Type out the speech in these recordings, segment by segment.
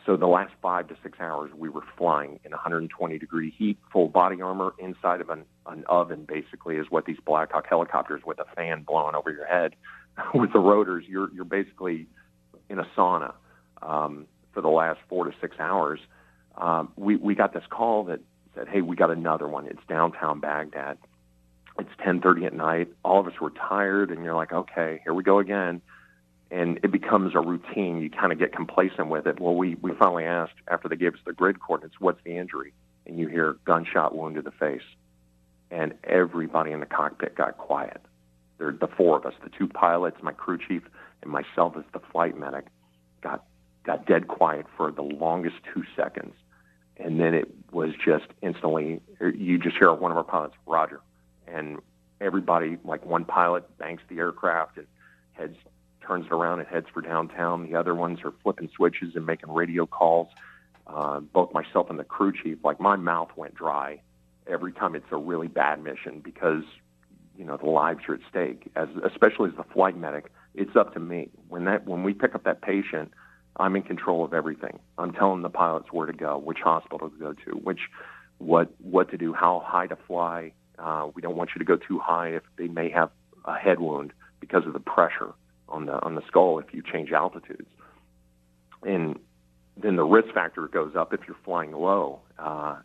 So the last 5 to 6 hours, we were flying in 120-degree heat, full body armor, inside of an oven, basically, is what these Black Hawk helicopters with a fan blowing over your head. With the rotors, you're basically in a sauna for the last 4 to 6 hours. We got this call that said, hey, we got another one. It's downtown Baghdad. It's 10:30 at night. All of us were tired, and you're like, okay, here we go again. And it becomes a routine. You kind of get complacent with it. Well, we finally asked, after they gave us the grid coordinates, what's the injury? And you hear gunshot wound to the face. And everybody in the cockpit got quiet. The 4 of us, the 2 pilots, my crew chief, and myself as the flight medic, got dead quiet for the longest 2 seconds. And then it was just instantly, you just hear one of our pilots, Roger. And everybody, like one pilot banks the aircraft and turns it around and heads for downtown. The other ones are flipping switches and making radio calls. Both myself and the crew chief, like my mouth went dry every time it's a really bad mission because, the lives are at stake. Especially as the flight medic, it's up to me. When we pick up that patient, I'm in control of everything. I'm telling the pilots where to go, which hospital to go to, what to do, how high to fly. We don't want you to go too high if they may have a head wound because of the pressure on the skull if you change altitudes. And then the risk factor goes up if you're flying low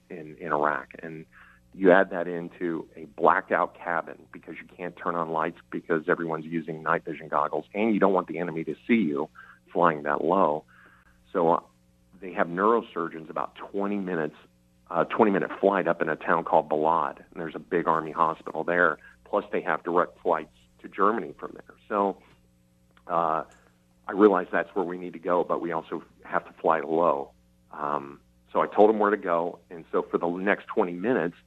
in Iraq. And you add that into a blacked out cabin because you can't turn on lights because everyone's using night vision goggles, and you don't want the enemy to see you flying that low. So they have neurosurgeons about 20-minute flight up in a town called Balad, and there's a big Army hospital there. Plus, they have direct flights to Germany from there. So I realize that's where we need to go, but we also have to fly low. So I told him where to go, and so for the next 20 minutes,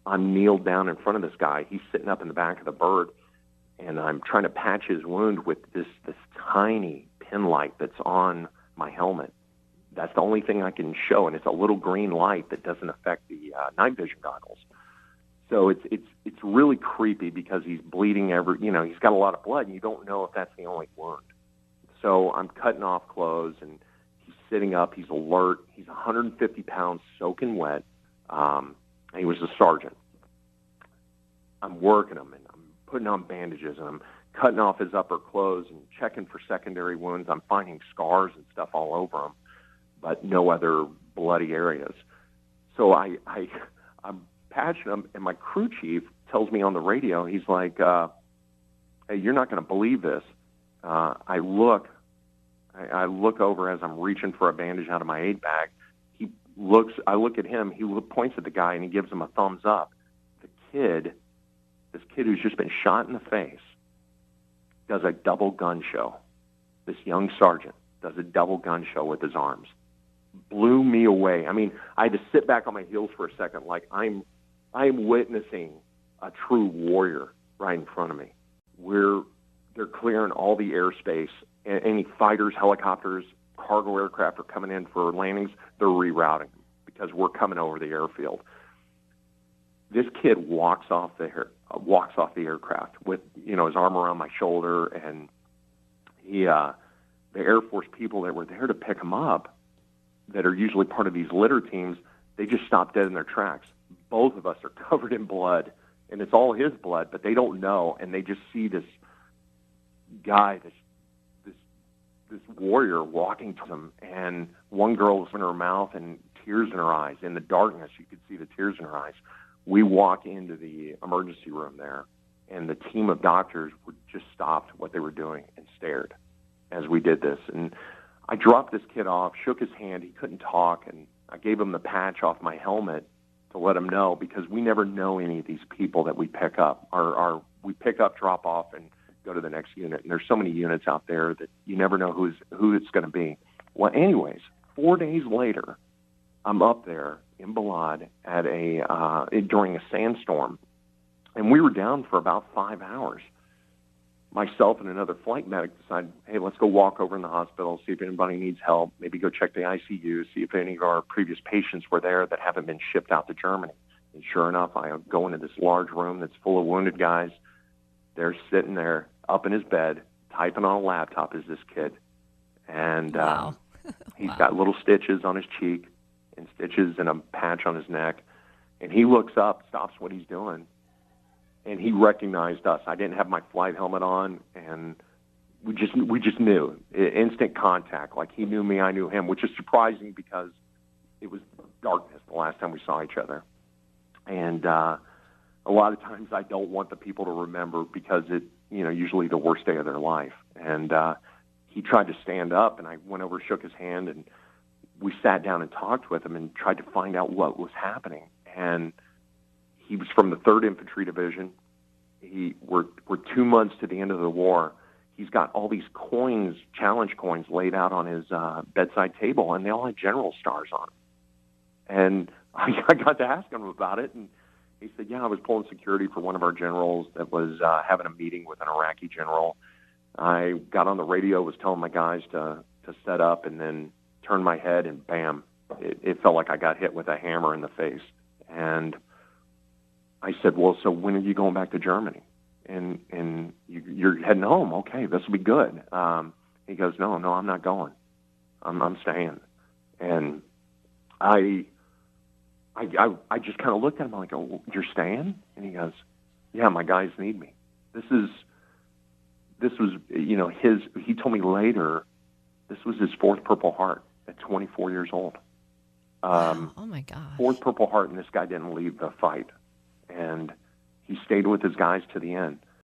I'm kneeled down in front of this guy. He's sitting up in the back of the bird, and I'm trying to patch his wound with this tiny pin light that's on my helmet. That's the only thing I can show, and it's a little green light that doesn't affect the night vision goggles. So it's really creepy because he's bleeding he's got a lot of blood, and you don't know if that's the only wound. So I'm cutting off clothes, and he's sitting up. He's alert. He's 150 pounds soaking wet. He was a sergeant. I'm working him, and I'm putting on bandages, and I'm cutting off his upper clothes and checking for secondary wounds. I'm finding scars and stuff all over him, but no other bloody areas. So I'm patching him, and my crew chief tells me on the radio, he's like, hey, you're not going to believe this. I look over as I'm reaching for a bandage out of my aid bag. I look at him, he points at the guy, and he gives him a thumbs up. This kid who's just been shot in the face, does a double gun show. This young sergeant does a double gun show with his arms. Blew me away. I mean, I had to sit back on my heels for a second, like I'm witnessing a true warrior right in front of me. They're clearing all the airspace. Any fighters, helicopters, cargo aircraft are coming in for landings. They're rerouting them because we're coming over the airfield. This kid walks off the aircraft with his arm around my shoulder, and the Air Force people that were there to pick him up, that are usually part of these litter teams, they just stopped dead in their tracks. Both of us are covered in blood, and it's all his blood, but they don't know, and they just see this guy, this warrior walking to them, and one girl was in her mouth and tears in her eyes. In the darkness, you could see the tears in her eyes. We walk into the emergency room there, and the team of doctors just stopped what they were doing and stared as we did this. And I dropped this kid off, shook his hand. He couldn't talk, and I gave him the patch off my helmet to let him know, because we never know any of these people that we pick up. We pick up, drop off, and go to the next unit. And there's so many units out there that you never know who it's going to be. Well, anyways, 4 days later, I'm up there in Balad at during a sandstorm, and we were down for about 5 hours. Myself and another flight medic decided, hey, let's go walk over in the hospital, see if anybody needs help, maybe go check the ICU, see if any of our previous patients were there that haven't been shipped out to Germany. And sure enough, I go into this large room that's full of wounded guys. They're sitting there up in his bed, typing on a laptop, is this kid. And wow. He's got little stitches on his cheek and stitches and a patch on his neck. And he looks up, stops what he's doing, and he recognized us. I didn't have my flight helmet on, and we just knew. Instant contact. Like, he knew me, I knew him, which is surprising because it was darkness the last time we saw each other. And a lot of times I don't want the people to remember because it, usually the worst day of their life. And he tried to stand up, and I went over, shook his hand, and we sat down and talked with him and tried to find out what was happening. And he was from the 3rd Infantry Division. We're 2 months to the end of the war. He's got all these coins, challenge coins, laid out on his bedside table, and they all had general stars on them. And I got to ask him about it, and he said, yeah, I was pulling security for one of our generals that was having a meeting with an Iraqi general. I got on the radio, was telling my guys to set up, and then turned my head, and bam, it felt like I got hit with a hammer in the face. And I said, well, so when are you going back to Germany? And you're heading home. Okay, this will be good. He goes, no, I'm not going. I'm staying. And I just kind of looked at him like, oh, you're staying? And he goes, yeah, my guys need me. This was, he told me later, this was his 4th Purple Heart at 24 years old. Wow. Oh my gosh. 4th Purple Heart, and this guy didn't leave the fight. And he stayed with his guys to the end.